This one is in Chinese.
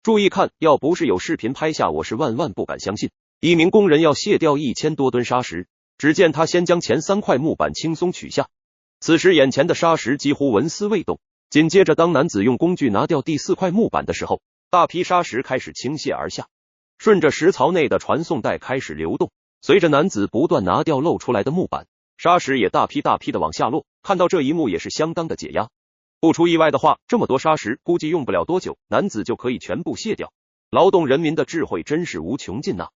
注意看，要不是有视频拍下，我是万万不敢相信。一名工人要卸掉1000多吨砂石，只见他先将前3块木板轻松取下，此时眼前的砂石几乎纹丝未动。紧接着，当男子用工具拿掉第4块木板的时候，大批砂石开始倾泻而下，顺着石槽内的传送带开始流动。随着男子不断拿掉露出来的木板，砂石也大批的往下落。看到这一幕也是相当的解压。不出意外的话，这么多砂石估计用不了多久，男子就可以全部卸掉。劳动人民的智慧真是无穷尽呐！